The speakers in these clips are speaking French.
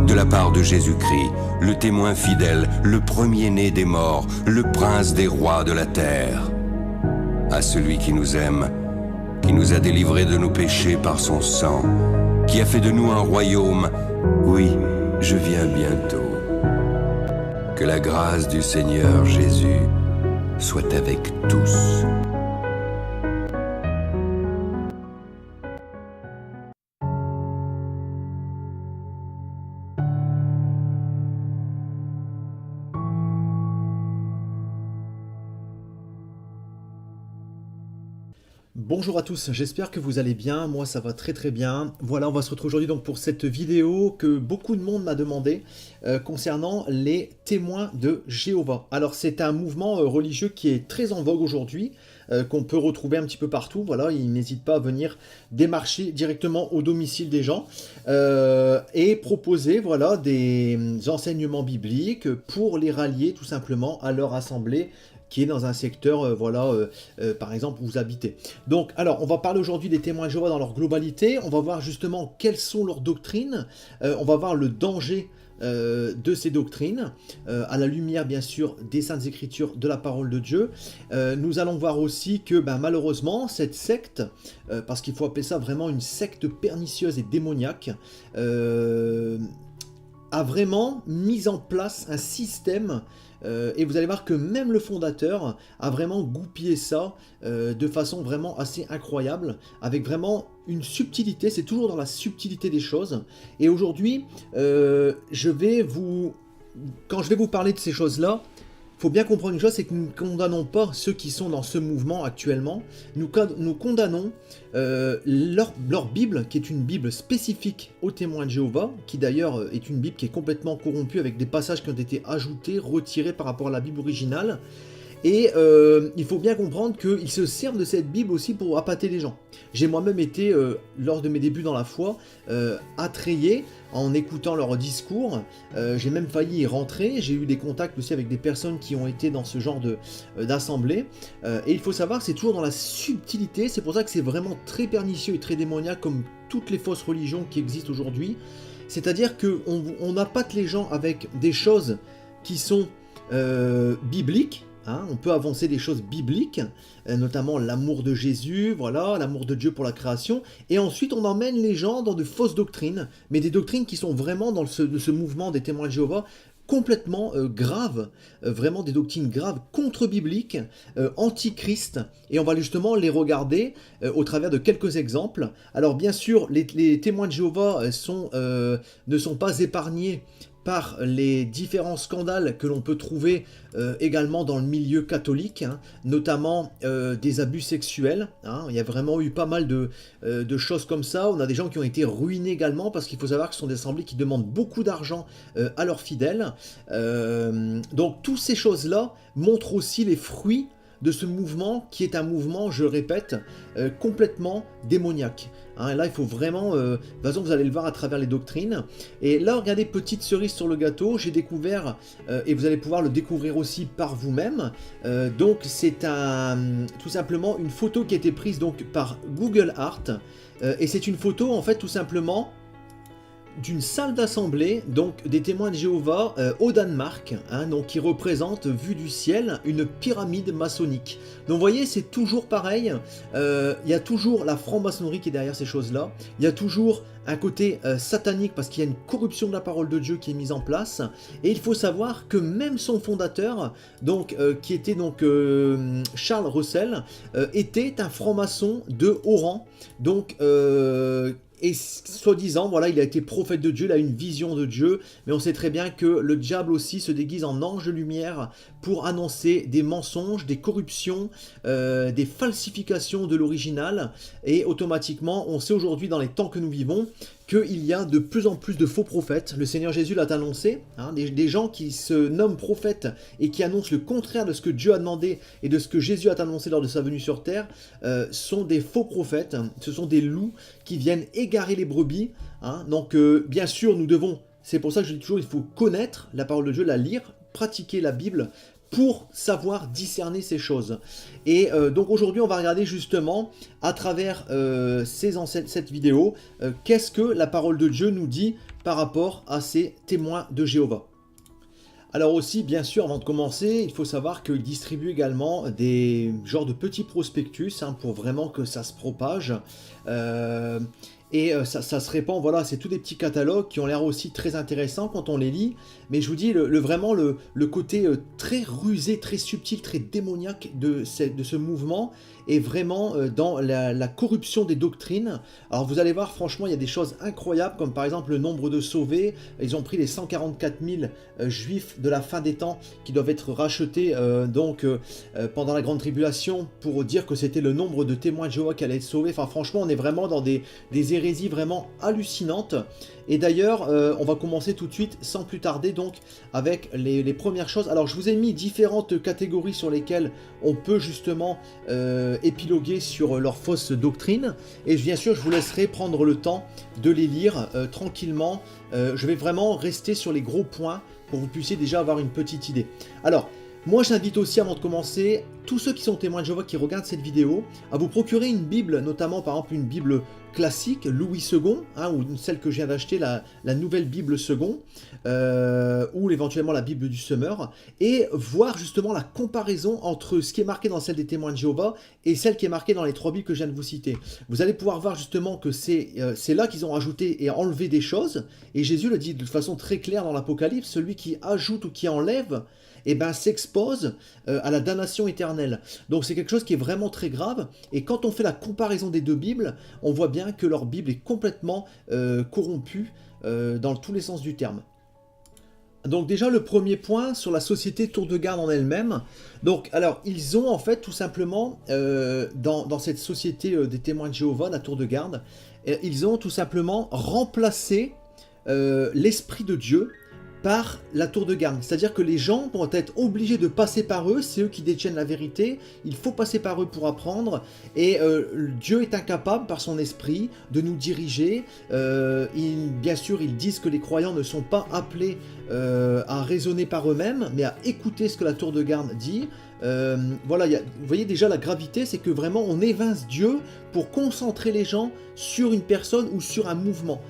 de la part de Jésus-Christ, le témoin fidèle, le premier-né des morts, le prince des rois de la terre. À celui qui nous aime, qui nous a délivrés de nos péchés par son sang, qui a fait de nous un royaume, oui, je viens bientôt. Que la grâce du Seigneur Jésus soit avec tous. Bonjour à tous, j'espère que vous allez bien, moi ça va très très bien. Voilà, on va se retrouver aujourd'hui donc pour cette vidéo que beaucoup de monde m'a demandé concernant les témoins de Jéhovah. Alors c'est un mouvement religieux qui est très en vogue aujourd'hui, qu'on peut retrouver un petit peu partout. Voilà, ils n'hésitent pas à venir démarcher directement au domicile des gens et proposer voilà, des enseignements bibliques pour les rallier tout simplement à leur assemblée qui est dans un secteur, par exemple, où vous habitez. Donc, alors, on va parler aujourd'hui des témoins de Jéhovah dans leur globalité. On va voir justement quelles sont leurs doctrines. On va voir le danger de ces doctrines, à la lumière, bien sûr, des Saintes Écritures, de la parole de Dieu. Nous allons voir aussi que, malheureusement, cette secte, parce qu'il faut appeler ça vraiment une secte pernicieuse et démoniaque, a vraiment mis en place un système et vous allez voir que même le fondateur a vraiment goupillé ça de façon vraiment assez incroyable, avec vraiment une subtilité, c'est toujours dans la subtilité des choses. Et aujourd'hui, quand je vais vous parler de ces choses-là, il faut bien comprendre une chose, c'est que nous ne condamnons pas ceux qui sont dans ce mouvement actuellement, nous condamnons leur Bible, qui est une Bible spécifique aux témoins de Jéhovah, qui d'ailleurs est une Bible qui est complètement corrompue avec des passages qui ont été ajoutés, retirés par rapport à la Bible originale. Et il faut bien comprendre qu'ils se servent de cette Bible aussi pour appâter les gens. J'ai moi-même été, lors de mes débuts dans la foi, attrayé en écoutant leurs discours. J'ai même failli y rentrer. J'ai eu des contacts aussi avec des personnes qui ont été dans ce genre d'assemblée. Et il faut savoir que c'est toujours dans la subtilité. C'est pour ça que c'est vraiment très pernicieux et très démoniaque, comme toutes les fausses religions qui existent aujourd'hui. C'est-à-dire qu'on appâte les gens avec des choses qui sont bibliques. On peut avancer des choses bibliques, notamment l'amour de Jésus, voilà, l'amour de Dieu pour la création, et ensuite on emmène les gens dans de fausses doctrines, mais des doctrines qui sont vraiment dans ce mouvement des témoins de Jéhovah, complètement graves, vraiment des doctrines graves, contre-bibliques, antichrist, et on va justement les regarder au travers de quelques exemples. Alors bien sûr, les témoins de Jéhovah ne sont pas épargnés par les différents scandales que l'on peut trouver également dans le milieu catholique, notamment des abus sexuels. Il y a vraiment eu pas mal de choses comme ça. On a des gens qui ont été ruinés également, parce qu'il faut savoir que ce sont des assemblées qui demandent beaucoup d'argent à leurs fidèles. Donc toutes ces choses-là montrent aussi les fruits de ce mouvement qui est un mouvement, je le répète, complètement démoniaque. Et là, il faut vraiment... de toute façon, vous allez le voir à travers les doctrines. Et là, regardez, petite cerise sur le gâteau, j'ai découvert, et vous allez pouvoir le découvrir aussi par vous-même. Donc, c'est tout simplement une photo qui a été prise donc, par Google Art. Et c'est une photo, en fait, tout simplement d'une salle d'assemblée, donc des témoins de Jéhovah au Danemark, donc qui représente, vue du ciel, une pyramide maçonnique. Donc vous voyez, c'est toujours pareil, il y a toujours la franc-maçonnerie qui est derrière ces choses-là, il y a toujours un côté satanique parce qu'il y a une corruption de la parole de Dieu qui est mise en place, et il faut savoir que même son fondateur, donc, qui était donc Charles Russell, était un franc-maçon de haut rang, donc et soi-disant, voilà, il a été prophète de Dieu, il a une vision de Dieu, mais on sait très bien que le diable aussi se déguise en ange de lumière pour annoncer des mensonges, des corruptions, des falsifications de l'original, et automatiquement, on sait aujourd'hui dans les temps que nous vivons, qu'il y a de plus en plus de faux prophètes. Le Seigneur Jésus l'a annoncé, des gens qui se nomment prophètes et qui annoncent le contraire de ce que Dieu a demandé et de ce que Jésus a annoncé lors de sa venue sur terre, sont des faux prophètes, ce sont des loups qui viennent égarer les brebis. Donc bien sûr, nous devons, c'est pour ça que je dis toujours, il faut connaître la parole de Dieu, la lire, pratiquer la Bible pour savoir discerner ces choses. Et donc aujourd'hui, on va regarder justement, à travers cette vidéo, qu'est-ce que la parole de Dieu nous dit par rapport à ces témoins de Jéhovah. Alors aussi, bien sûr, avant de commencer, il faut savoir qu'il distribue également des genres de petits prospectus pour vraiment que ça se propage. Ça se répand, voilà, c'est tous des petits catalogues qui ont l'air aussi très intéressants quand on les lit. Mais je vous dis, vraiment le côté très rusé, très subtil, très démoniaque de ce mouvement est vraiment dans la corruption des doctrines. Alors vous allez voir, franchement, il y a des choses incroyables, comme par exemple le nombre de sauvés. Ils ont pris les 144 000 juifs de la fin des temps qui doivent être rachetés pendant la grande tribulation pour dire que c'était le nombre de témoins de Jéhovah qui allaient être sauvés. Enfin franchement, on est vraiment dans des hérésies vraiment hallucinantes. Et d'ailleurs, on va commencer tout de suite, sans plus tarder, donc, avec les premières choses. Alors, je vous ai mis différentes catégories sur lesquelles on peut justement épiloguer sur leurs fausses doctrines. Et bien sûr, je vous laisserai prendre le temps de les lire tranquillement. Je vais vraiment rester sur les gros points pour que vous puissiez déjà avoir une petite idée. Alors, moi, j'invite aussi, avant de commencer, tous ceux qui sont témoins de Jéhovah qui regardent cette vidéo, à vous procurer une Bible, notamment par exemple une Bible classique, Louis II, ou celle que je viens d'acheter, la nouvelle Bible II, ou éventuellement la Bible du Semeur, et voir justement la comparaison entre ce qui est marqué dans celle des témoins de Jéhovah et celle qui est marquée dans les trois Bibles que je viens de vous citer. Vous allez pouvoir voir justement que c'est là qu'ils ont rajouté et enlevé des choses, et Jésus le dit de façon très claire dans l'Apocalypse, celui qui ajoute ou qui enlève, s'expose à la damnation éternelle. Donc c'est quelque chose qui est vraiment très grave, et quand on fait la comparaison des deux Bibles, on voit bien que leur Bible est complètement corrompue dans tous les sens du terme. Donc déjà le premier point sur la société Tour de Garde en elle-même. Donc alors ils ont en fait tout simplement dans cette société des témoins de Jéhovah, la Tour de Garde, ils ont tout simplement remplacé l'Esprit de Dieu par la tour de garde. C'est-à-dire que les gens vont être obligés de passer par eux, c'est eux qui détiennent la vérité, il faut passer par eux pour apprendre, et Dieu est incapable par son esprit de nous diriger. Bien sûr, ils disent que les croyants ne sont pas appelés à raisonner par eux-mêmes, mais à écouter ce que la tour de garde dit. Voilà, vous voyez déjà la gravité, c'est que vraiment on évince Dieu pour concentrer les gens sur une personne ou sur un mouvement.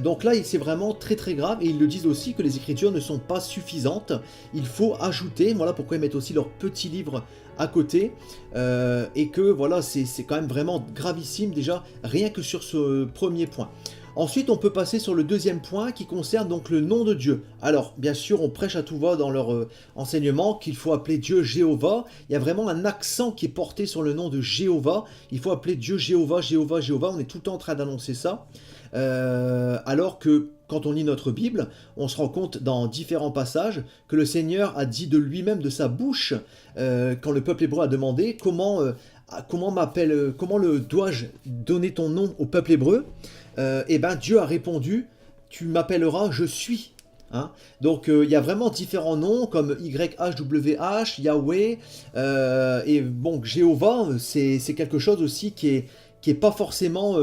Donc là, c'est vraiment très très grave, et ils le disent aussi que les Écritures ne sont pas suffisantes, il faut ajouter, voilà pourquoi ils mettent aussi leur petit livre à côté, et que voilà, c'est quand même vraiment gravissime déjà, rien que sur ce premier point. Ensuite, on peut passer sur le deuxième point qui concerne donc le nom de Dieu. Alors, bien sûr, on prêche à tout va dans leur enseignement qu'il faut appeler Dieu Jéhovah. Il y a vraiment un accent qui est porté sur le nom de Jéhovah. Il faut appeler Dieu Jéhovah, Jéhovah, Jéhovah. On est tout le temps en train d'annoncer ça. Alors que quand on lit notre Bible, on se rend compte dans différents passages que le Seigneur a dit de lui-même, de sa bouche, quand le peuple hébreu a demandé comment dois-je donner ton nom au peuple hébreu, Dieu a répondu, tu m'appelleras je suis. Donc il y a vraiment différents noms comme YHWH, Yahweh, et bon, Jéhovah, c'est quelque chose aussi qui est pas forcément,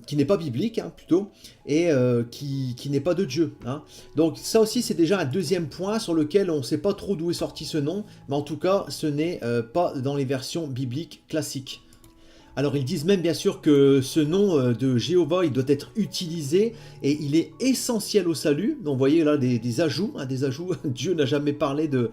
qui n'est pas biblique plutôt, et qui n'est pas de Dieu. Donc ça aussi c'est déjà un deuxième point sur lequel on ne sait pas trop d'où est sorti ce nom, mais en tout cas ce n'est pas dans les versions bibliques classiques. Alors ils disent même bien sûr que ce nom de Jéhovah, il doit être utilisé et il est essentiel au salut. Donc vous voyez là des ajouts, des ajouts. Dieu n'a jamais parlé de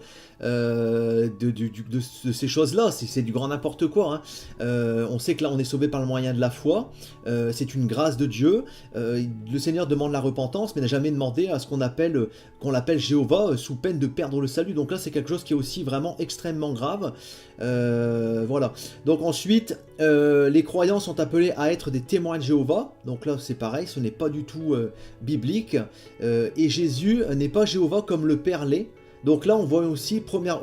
ces choses-là, c'est du grand n'importe quoi. On sait que là on est sauvé par le moyen de la foi, c'est une grâce de Dieu. Le Seigneur demande la repentance, mais n'a jamais demandé à ce qu'on l'appelle Jéhovah sous peine de perdre le salut. Donc là c'est quelque chose qui est aussi vraiment extrêmement grave. Voilà. Donc ensuite, les croyants sont appelés à être des témoins de Jéhovah. Donc là c'est pareil, ce n'est pas du tout biblique. Et Jésus n'est pas Jéhovah comme le Père l'est. Donc là on voit aussi première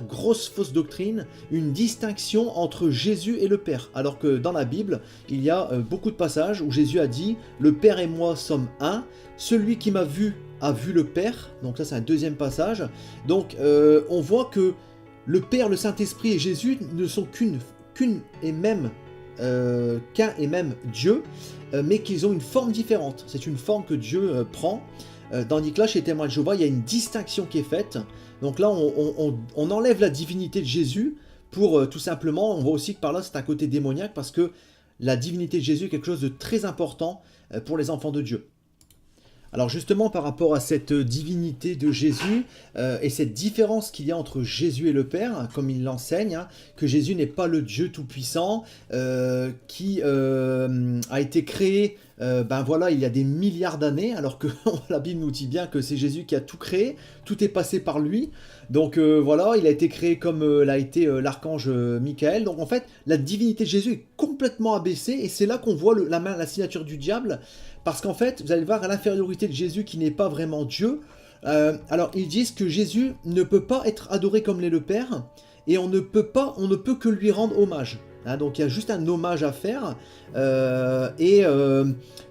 grosse fausse doctrine, une distinction entre Jésus et le Père. Alors que dans la Bible, il y a beaucoup de passages où Jésus a dit « Le Père et moi sommes un, celui qui m'a vu a vu le Père ». Donc ça c'est un deuxième passage. Donc on voit que le Père, le Saint-Esprit et Jésus ne sont qu'une et même qu'un et même Dieu, mais qu'ils ont une forme différente. C'est une forme que Dieu prend. Tandis que là, chez les témoins de Jéhovah, il y a une distinction qui est faite. Donc là, on enlève la divinité de Jésus pour tout simplement, on voit aussi que par là, c'est un côté démoniaque parce que la divinité de Jésus est quelque chose de très important pour les enfants de Dieu. Alors justement, par rapport à cette divinité de Jésus et cette différence qu'il y a entre Jésus et le Père, comme il l'enseigne, hein, que Jésus n'est pas le Dieu Tout-Puissant qui a été créé ben voilà, il y a des milliards d'années, alors que la Bible nous dit bien que c'est Jésus qui a tout créé, tout est passé par lui. Donc voilà, il a été créé comme l'a été l'archange Michael. Donc en fait, la divinité de Jésus est complètement abaissée, et c'est là qu'on voit la signature du diable, parce qu'en fait, vous allez voir l'infériorité de Jésus qui n'est pas vraiment Dieu. Alors ils disent que Jésus ne peut pas être adoré comme l'est le Père, et on ne peut que lui rendre hommage. Hein, donc il y a juste un hommage à faire.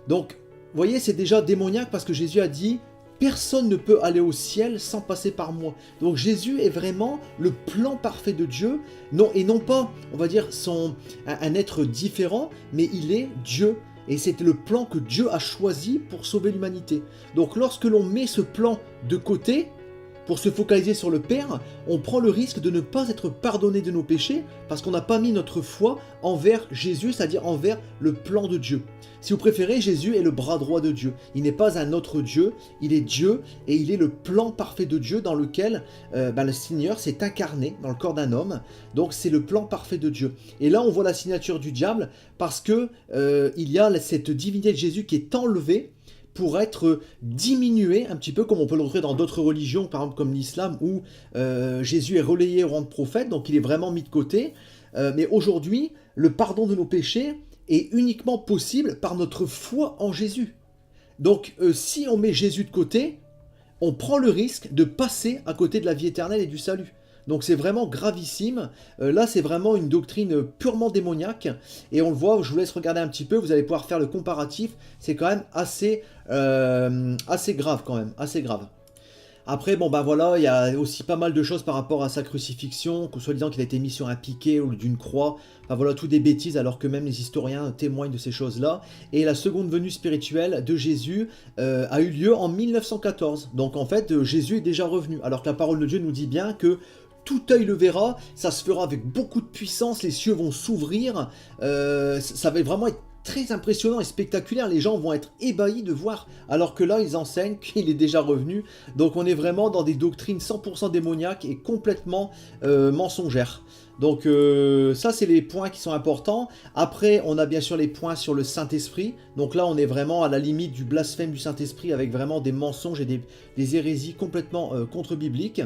Donc, vous voyez, c'est déjà démoniaque parce que Jésus a dit « Personne ne peut aller au ciel sans passer par moi ». Donc Jésus est vraiment le plan parfait de Dieu, et non pas, on va dire, un être différent, mais il est Dieu. Et c'est le plan que Dieu a choisi pour sauver l'humanité. Donc lorsque l'on met ce plan de côté, pour se focaliser sur le Père, on prend le risque de ne pas être pardonné de nos péchés parce qu'on n'a pas mis notre foi envers Jésus, c'est-à-dire envers le plan de Dieu. Si vous préférez, Jésus est le bras droit de Dieu. Il n'est pas un autre Dieu, il est Dieu et il est le plan parfait de Dieu dans lequel le Seigneur s'est incarné dans le corps d'un homme. Donc c'est le plan parfait de Dieu. Et là on voit la signature du diable parce que il y a cette divinité de Jésus qui est enlevée pour être diminué un petit peu comme on peut le retrouver dans d'autres religions, par exemple comme l'islam, où Jésus est relayé au rang de prophète, donc il est vraiment mis de côté. Mais aujourd'hui, le pardon de nos péchés est uniquement possible par notre foi en Jésus. Donc si on met Jésus de côté, on prend le risque de passer à côté de la vie éternelle et du salut. Donc c'est vraiment gravissime. Là, c'est vraiment une doctrine purement démoniaque. Et on le voit, je vous laisse regarder un petit peu, vous allez pouvoir faire le comparatif. C'est quand même assez grave quand même, assez grave. Après, bon bah voilà, il y a aussi pas mal de choses par rapport à sa crucifixion, que soi-disant qu'il a été mis sur un piquet ou d'une croix. Enfin voilà, tout des bêtises, alors que même les historiens témoignent de ces choses-là. Et la seconde venue spirituelle de Jésus a eu lieu en 1914. Donc en fait, Jésus est déjà revenu. Alors que la parole de Dieu nous dit bien que tout œil le verra, ça se fera avec beaucoup de puissance, les cieux vont s'ouvrir, ça va vraiment être très impressionnant et spectaculaire, les gens vont être ébahis de voir, alors que là ils enseignent qu'il est déjà revenu, donc on est vraiment dans des doctrines 100% démoniaques et complètement mensongères. Donc ça c'est les points qui sont importants. Après on a bien sûr les points sur le Saint-Esprit, donc là on est vraiment à la limite du blasphème du Saint-Esprit avec vraiment des mensonges et des hérésies complètement contre-bibliques.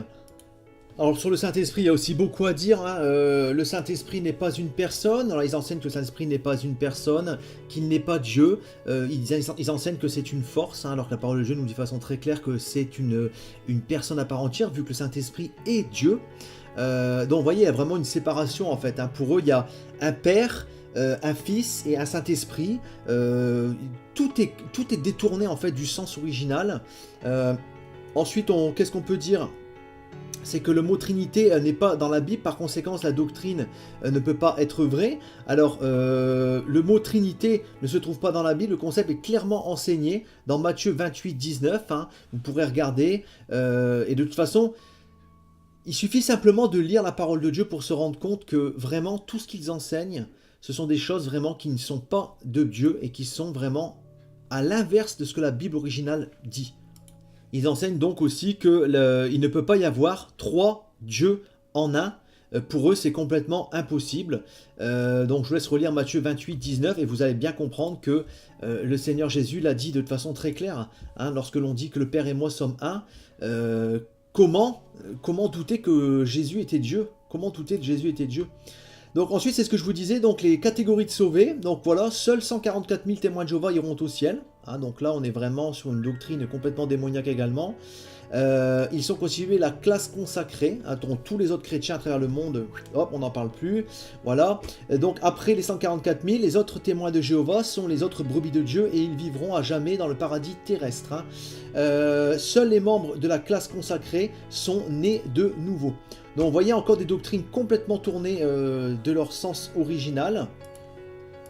Alors sur le Saint-Esprit, il y a aussi beaucoup à dire. Hein. Le Saint-Esprit n'est pas une personne. Alors ils enseignent que le Saint-Esprit n'est pas une personne, qu'il n'est pas Dieu. Ils enseignent que c'est une force, hein, alors que la parole de Dieu nous dit de façon très claire que c'est une personne à part entière, vu que le Saint-Esprit est Dieu. Donc vous voyez, il y a vraiment une séparation en fait. Hein. Pour eux, il y a un Père, un Fils et un Saint-Esprit. Tout est détourné en fait du sens original. Ensuite, qu'est-ce qu'on peut dire ? C'est que le mot Trinité n'est pas dans la Bible, par conséquent la doctrine ne peut pas être vraie. Alors le mot Trinité ne se trouve pas dans la Bible, le concept est clairement enseigné dans Matthieu 28, 19, hein, vous pourrez regarder, et de toute façon, il suffit simplement de lire la parole de Dieu pour se rendre compte que vraiment tout ce qu'ils enseignent, ce sont des choses vraiment qui ne sont pas de Dieu et qui sont vraiment à l'inverse de ce que la Bible originale dit. Ils enseignent donc aussi qu'il ne peut pas y avoir 3 dieux en un. Pour eux, c'est complètement impossible. Donc je vous laisse relire Matthieu 28, 19 et vous allez bien comprendre que le Seigneur Jésus l'a dit de façon très claire. Hein, lorsque l'on dit que le Père et moi sommes un, comment douter que Jésus était Dieu? Comment douter que Jésus était Dieu? Donc ensuite, c'est ce que je vous disais, donc les catégories de sauvés. Donc voilà, seuls 144 000 témoins de Jéhovah iront au ciel. Hein, donc là, on est vraiment sur une doctrine complètement démoniaque également. Ils sont constitués la classe consacrée, hein, dont tous les autres chrétiens à travers le monde, hop, on n'en parle plus. Voilà. Donc après les 144 000, les autres témoins de Jéhovah sont les autres brebis de Dieu et ils vivront à jamais dans le paradis terrestre. Hein. Seuls les membres de la classe consacrée sont nés de nouveau. Donc vous voyez encore des doctrines complètement tournées de leur sens original.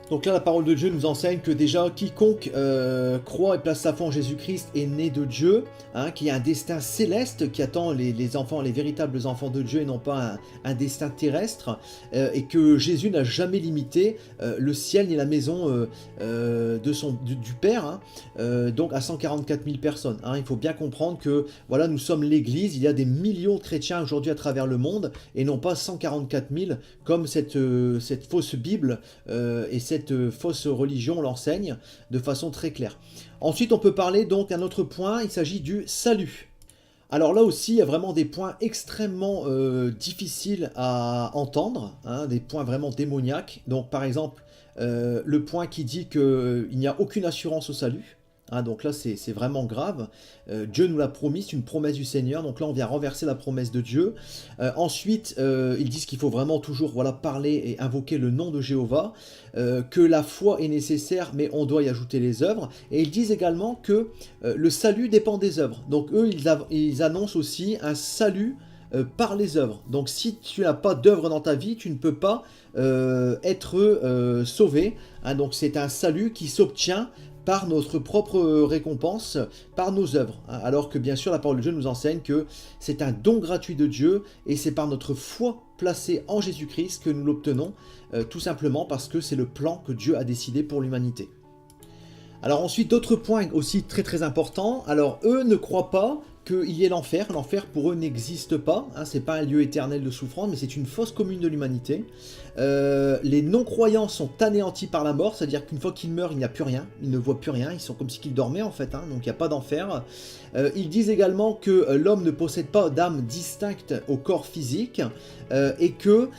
Donc là, la parole de Dieu nous enseigne que déjà, quiconque croit et place sa foi en Jésus-Christ est né de Dieu, hein, qui a un destin céleste qui attend les enfants, les véritables enfants de Dieu et non pas un destin terrestre, et que Jésus n'a jamais limité le ciel ni la maison du Père, hein, donc à 144 000 personnes. Hein. Il faut bien comprendre que voilà, nous sommes l'Église, il y a des millions de chrétiens aujourd'hui à travers le monde, et non pas 144 000 comme cette fausse Bible et cette fausse religion l'enseigne de façon très claire. Ensuite, on peut parler donc d'un autre point, il s'agit du salut. Alors là aussi, il y a vraiment des points extrêmement difficiles à entendre, hein, des points vraiment démoniaques. Donc par exemple, le point qui dit qu'il n'y a aucune assurance au salut. Hein, donc là, c'est vraiment grave. Dieu nous l'a promis, c'est une promesse du Seigneur. Donc là, on vient renverser la promesse de Dieu. Ensuite, ils disent qu'il faut vraiment toujours parler et invoquer le nom de Jéhovah, que la foi est nécessaire, mais on doit y ajouter les œuvres. Et ils disent également que le salut dépend des œuvres. Donc eux, ils annoncent aussi un salut par les œuvres. Donc si tu n'as pas d'œuvre dans ta vie, tu ne peux pas être sauvé. Hein, donc c'est un salut qui s'obtient par notre propre récompense, par nos œuvres. Alors que bien sûr la parole de Dieu nous enseigne que c'est un don gratuit de Dieu et c'est par notre foi placée en Jésus-Christ que nous l'obtenons, tout simplement parce que c'est le plan que Dieu a décidé pour l'humanité. Alors ensuite, d'autres points aussi très très importants. Alors eux ne croient pas qu'il y ait l'enfer. L'enfer pour eux n'existe pas. Hein, c'est pas un lieu éternel de souffrance, mais c'est une fosse commune de l'humanité. Les non-croyants sont anéantis par la mort, c'est-à-dire qu'une fois qu'ils meurent, il n'y a plus rien. Ils ne voient plus rien. Ils sont comme si ils dormaient en fait. Hein, donc il n'y a pas d'enfer. Ils disent également que l'homme ne possède pas d'âme distincte au corps physique et que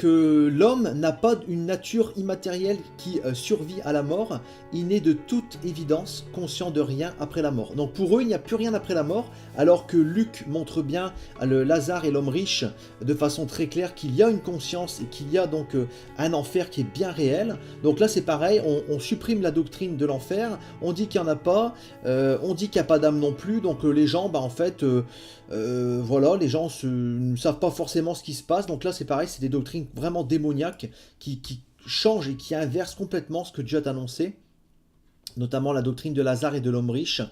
l'homme n'a pas une nature immatérielle qui survit à la mort, il n'est de toute évidence conscient de rien après la mort. Donc pour eux, il n'y a plus rien après la mort, alors que Luc montre bien le Lazare et l'homme riche de façon très claire qu'il y a une conscience et qu'il y a donc un enfer qui est bien réel. Donc là c'est pareil, on supprime la doctrine de l'enfer, on dit qu'il n'y en a pas, on dit qu'il n'y a pas d'âme non plus, donc les gens, en fait, voilà, les gens ne savent pas forcément ce qui se passe, donc là c'est pareil, c'est des doctrines vraiment démoniaques qui changent et qui inversent complètement ce que Dieu a annoncé, notamment la doctrine de Lazare et de l'homme riche,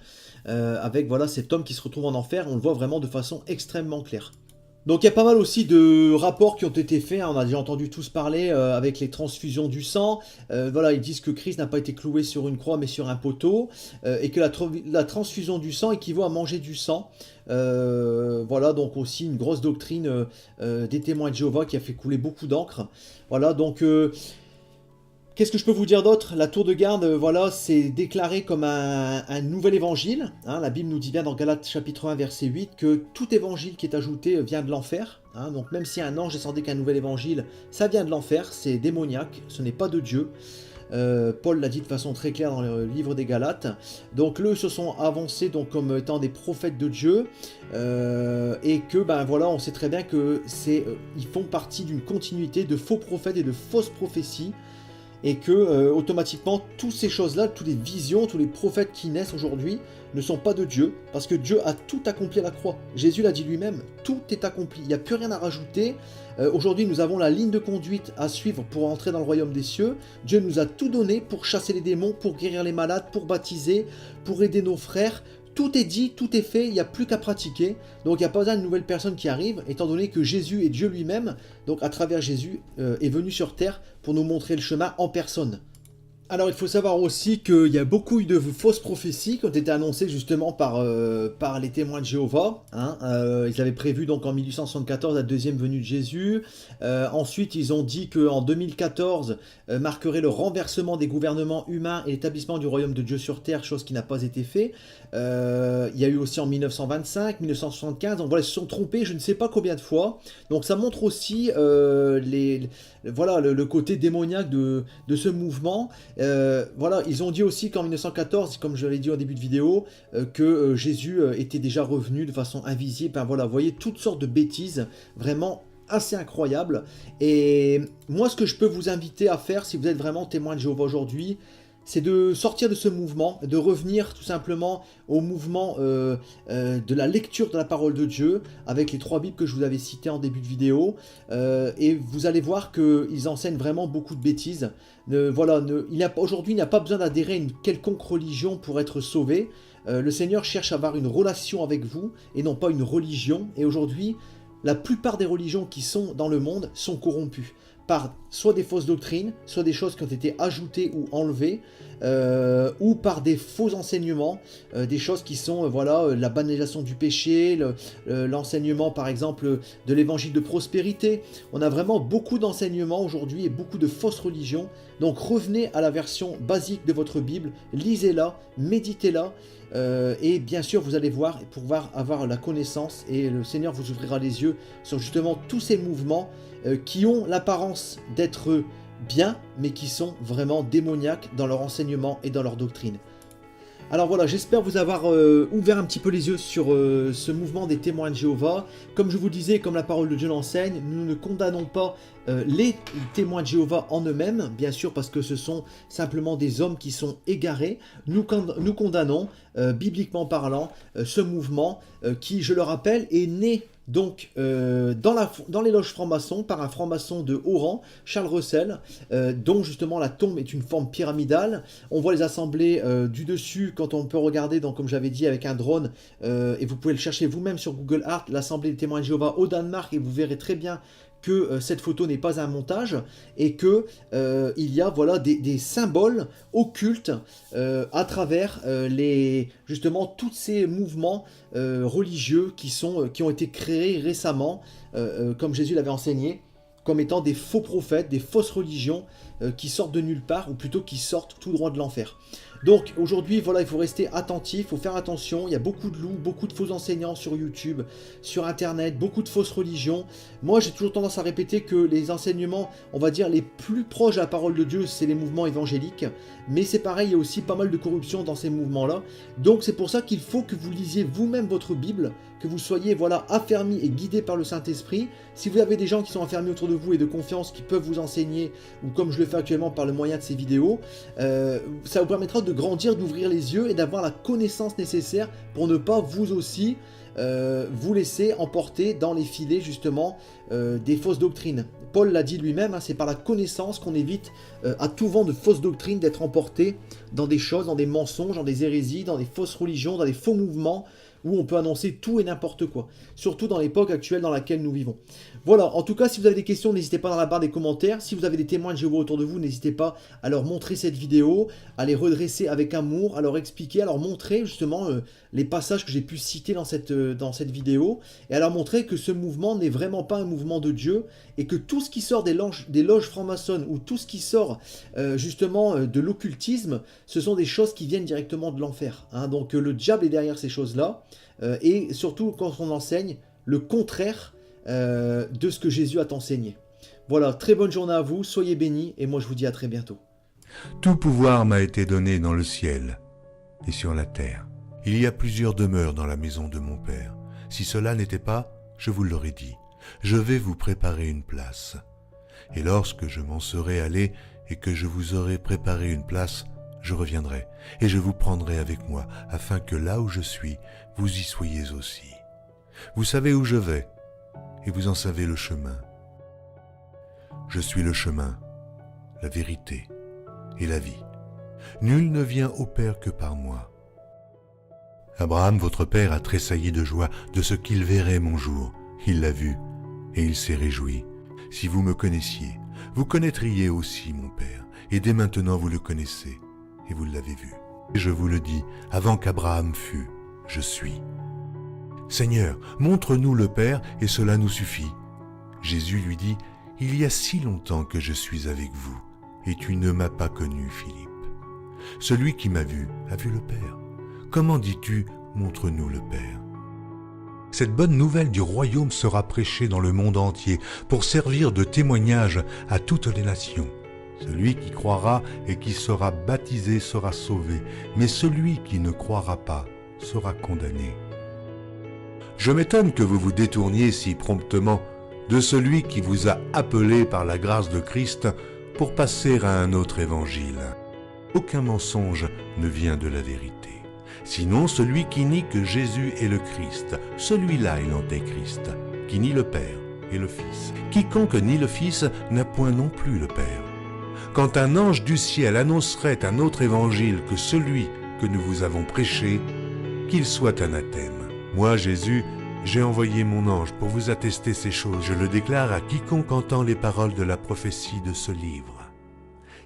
avec voilà cet homme qui se retrouve en enfer, on le voit vraiment de façon extrêmement claire. Donc il y a pas mal aussi de rapports qui ont été faits, hein, on a déjà entendu tous parler avec les transfusions du sang, voilà, ils disent que Christ n'a pas été cloué sur une croix mais sur un poteau, et que la transfusion du sang équivaut à manger du sang. Voilà, donc aussi une grosse doctrine des témoins de Jéhovah qui a fait couler beaucoup d'encre. Voilà, donc qu'est-ce que je peux vous dire d'autre? La tour de garde, voilà, c'est déclaré comme un nouvel évangile. Hein, la Bible nous dit bien dans Galates chapitre 1 verset 8 que tout évangile qui est ajouté vient de l'enfer. Hein, donc même si un ange descendait qu'un nouvel évangile, ça vient de l'enfer, c'est démoniaque, ce n'est pas de Dieu. Paul l'a dit de façon très claire dans le livre des Galates. Donc eux se sont avancés donc comme étant des prophètes de Dieu, et que voilà, on sait très bien que ils font partie d'une continuité de faux prophètes et de fausses prophéties. Et que automatiquement toutes ces choses-là, toutes les visions, tous les prophètes qui naissent aujourd'hui ne sont pas de Dieu, parce que Dieu a tout accompli à la croix. Jésus l'a dit lui-même, tout est accompli, il n'y a plus rien à rajouter. Aujourd'hui nous avons la ligne de conduite à suivre pour entrer dans le royaume des cieux. Dieu nous a tout donné pour chasser les démons, pour guérir les malades, pour baptiser, pour aider nos frères. Tout est dit, tout est fait, il n'y a plus qu'à pratiquer. Donc il n'y a pas besoin de nouvelles personnes qui arrivent, étant donné que Jésus est Dieu lui-même, donc à travers Jésus, est venu sur terre pour nous montrer le chemin en personne. Alors il faut savoir aussi qu'il y a beaucoup de fausses prophéties qui ont été annoncées justement par les témoins de Jéhovah. Hein. Ils avaient prévu donc en 1874 la deuxième venue de Jésus. Ensuite ils ont dit qu'en 2014 marquerait le renversement des gouvernements humains et l'établissement du royaume de Dieu sur terre, chose qui n'a pas été fait. Il y a eu aussi en 1925, 1975, donc voilà, ils se sont trompés je ne sais pas combien de fois. Donc ça montre aussi voilà, le côté démoniaque de ce mouvement. Voilà, ils ont dit aussi qu'en 1914, comme je l'avais dit au début de vidéo, que Jésus était déjà revenu de façon invisible. Voilà, vous voyez toutes sortes de bêtises, vraiment assez incroyables. Et moi, ce que je peux vous inviter à faire, si vous êtes vraiment témoin de Jéhovah aujourd'hui, c'est de sortir de ce mouvement, de revenir tout simplement au mouvement de la lecture de la parole de Dieu, avec les 3 Bibles que je vous avais citées en début de vidéo, et vous allez voir qu'ils enseignent vraiment beaucoup de bêtises. Voilà, aujourd'hui, il n'y a pas besoin d'adhérer à une quelconque religion pour être sauvé. Le Seigneur cherche à avoir une relation avec vous, et non pas une religion, et aujourd'hui, la plupart des religions qui sont dans le monde sont corrompues par soit des fausses doctrines, soit des choses qui ont été ajoutées ou enlevées, ou par des faux enseignements, des choses qui sont voilà, la banalisation du péché, l'enseignement par exemple de l'évangile de prospérité. On a vraiment beaucoup d'enseignements aujourd'hui et beaucoup de fausses religions. Donc revenez à la version basique de votre Bible, lisez-la, méditez-la, et bien sûr vous allez voir, pouvoir avoir la connaissance, et le Seigneur vous ouvrira les yeux sur justement tous ces mouvements qui ont l'apparence d'être bien, mais qui sont vraiment démoniaques dans leur enseignement et dans leur doctrine. Alors voilà, j'espère vous avoir ouvert un petit peu les yeux sur ce mouvement des témoins de Jéhovah. Comme je vous le disais, comme la parole de Dieu l'enseigne, nous ne condamnons pas les témoins de Jéhovah en eux-mêmes, bien sûr, parce que ce sont simplement des hommes qui sont égarés. Nous condamnons, bibliquement parlant, ce mouvement qui, je le rappelle, est né donc dans les loges francs-maçons par un franc-maçon de haut rang, Charles Russell, dont justement la tombe est une forme pyramidale. On voit les assemblées du dessus quand on peut regarder, donc, comme j'avais dit, avec un drone, et vous pouvez le chercher vous-même sur Google Art, l'assemblée des témoins de Jéhovah au Danemark, et vous verrez très bien que cette photo n'est pas un montage, et que il y a voilà, des symboles occultes à travers justement tous ces mouvements religieux qui ont été créés récemment, comme Jésus l'avait enseigné, comme étant des faux prophètes, des fausses religions qui sortent de nulle part, ou plutôt qui sortent tout droit de l'enfer. Donc aujourd'hui, voilà, il faut rester attentif, il faut faire attention, il y a beaucoup de loups, beaucoup de faux enseignants sur YouTube, sur Internet, beaucoup de fausses religions. Moi, j'ai toujours tendance à répéter que les enseignements, on va dire, les plus proches de la parole de Dieu, c'est les mouvements évangéliques, mais c'est pareil, il y a aussi pas mal de corruption dans ces mouvements-là. Donc c'est pour ça qu'il faut que vous lisiez vous-même votre Bible, que vous soyez voilà, affermis et guidés par le Saint-Esprit. Si vous avez des gens qui sont affermis autour de vous et de confiance, qui peuvent vous enseigner, ou comme je le fais actuellement par le moyen de ces vidéos, ça vous permettra de grandir, d'ouvrir les yeux et d'avoir la connaissance nécessaire pour ne pas vous aussi vous laisser emporter dans les filets justement des fausses doctrines. Paul l'a dit lui-même, hein, c'est par la connaissance qu'on évite à tout vent de fausses doctrines d'être emporté dans des choses, dans des mensonges, dans des hérésies, dans des fausses religions, dans des faux mouvements, où on peut annoncer tout et n'importe quoi, surtout dans l'époque actuelle dans laquelle nous vivons. Voilà, en tout cas, si vous avez des questions, n'hésitez pas dans la barre des commentaires. Si vous avez des témoins de Jéhovah autour de vous, n'hésitez pas à leur montrer cette vidéo, à les redresser avec amour, à leur expliquer, à leur montrer justement les passages que j'ai pu citer dans cette vidéo, et à leur montrer que ce mouvement n'est vraiment pas un mouvement de Dieu, et que tout ce qui sort des loges francs-maçonnes, ou tout ce qui sort justement de l'occultisme, ce sont des choses qui viennent directement de l'enfer. Hein. Donc le diable est derrière ces choses-là, et surtout quand on enseigne le contraire de ce que Jésus a enseigné. Voilà, très bonne journée à vous, soyez bénis, et moi je vous dis à très bientôt. Tout pouvoir m'a été donné dans le ciel et sur la terre. Il y a plusieurs demeures dans la maison de mon Père. Si cela n'était pas, je vous l'aurais dit. Je vais vous préparer une place. Et lorsque je m'en serai allé et que je vous aurai préparé une place, je reviendrai et je vous prendrai avec moi, afin que là où je suis, vous y soyez aussi. Vous savez où je vais, et vous en savez le chemin. Je suis le chemin, la vérité et la vie. Nul ne vient au Père que par moi. Abraham, votre père, a tressailli de joie de ce qu'il verrait mon jour. Il l'a vu, et il s'est réjoui. Si vous me connaissiez, vous connaîtriez aussi mon Père, et dès maintenant vous le connaissez, et vous l'avez vu. Et je vous le dis, avant qu'Abraham fût, je suis. Seigneur, montre-nous le Père, et cela nous suffit. Jésus lui dit, il y a si longtemps que je suis avec vous, et tu ne m'as pas connu, Philippe. Celui qui m'a vu a vu le Père. Comment dis-tu, montre-nous le Père? Cette bonne nouvelle du royaume sera prêchée dans le monde entier pour servir de témoignage à toutes les nations. Celui qui croira et qui sera baptisé sera sauvé, mais celui qui ne croira pas sera condamné. Je m'étonne que vous vous détourniez si promptement de celui qui vous a appelé par la grâce de Christ pour passer à un autre évangile. Aucun mensonge ne vient de la vérité. Sinon celui qui nie que Jésus est le Christ, celui-là est l'Antéchrist, qui nie le Père et le Fils. Quiconque nie le Fils n'a point non plus le Père. Quand un ange du ciel annoncerait un autre évangile que celui que nous vous avons prêché, qu'il soit anathème. Moi, Jésus, j'ai envoyé mon ange pour vous attester ces choses. Je le déclare à quiconque entend les paroles de la prophétie de ce livre.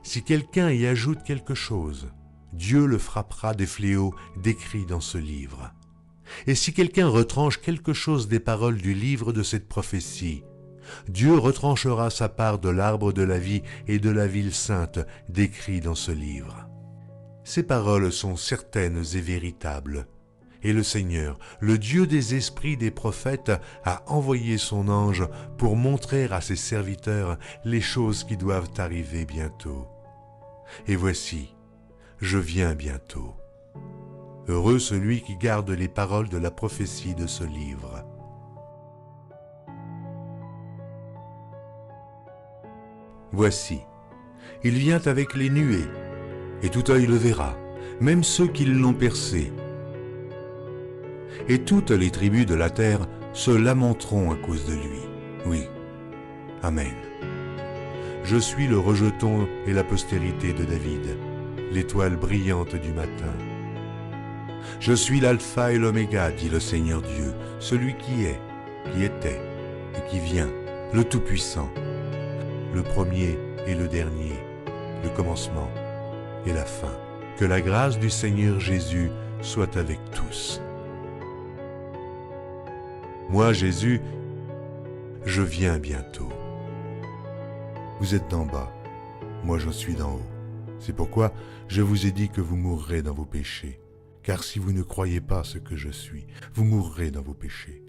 Si quelqu'un y ajoute quelque chose, Dieu le frappera des fléaux décrits dans ce livre. Et si quelqu'un retranche quelque chose des paroles du livre de cette prophétie, Dieu retranchera sa part de l'arbre de la vie et de la ville sainte décrits dans ce livre. Ces paroles sont certaines et véritables. Et le Seigneur, le Dieu des esprits des prophètes, a envoyé son ange pour montrer à ses serviteurs les choses qui doivent arriver bientôt. Et voici, je viens bientôt. Heureux celui qui garde les paroles de la prophétie de ce livre. Voici, il vient avec les nuées, et tout œil le verra, même ceux qui l'ont percé. Et toutes les tribus de la terre se lamenteront à cause de lui. Oui, Amen. Je suis le rejeton et la postérité de David, l'étoile brillante du matin. Je suis l'alpha et l'oméga, dit le Seigneur Dieu, celui qui est, qui était et qui vient, le Tout-Puissant, le premier et le dernier, le commencement et la fin. Que la grâce du Seigneur Jésus soit avec tous. Moi, Jésus, je viens bientôt. Vous êtes d'en bas, moi je suis d'en haut. C'est pourquoi je vous ai dit que vous mourrez dans vos péchés. Car si vous ne croyez pas ce que je suis, vous mourrez dans vos péchés.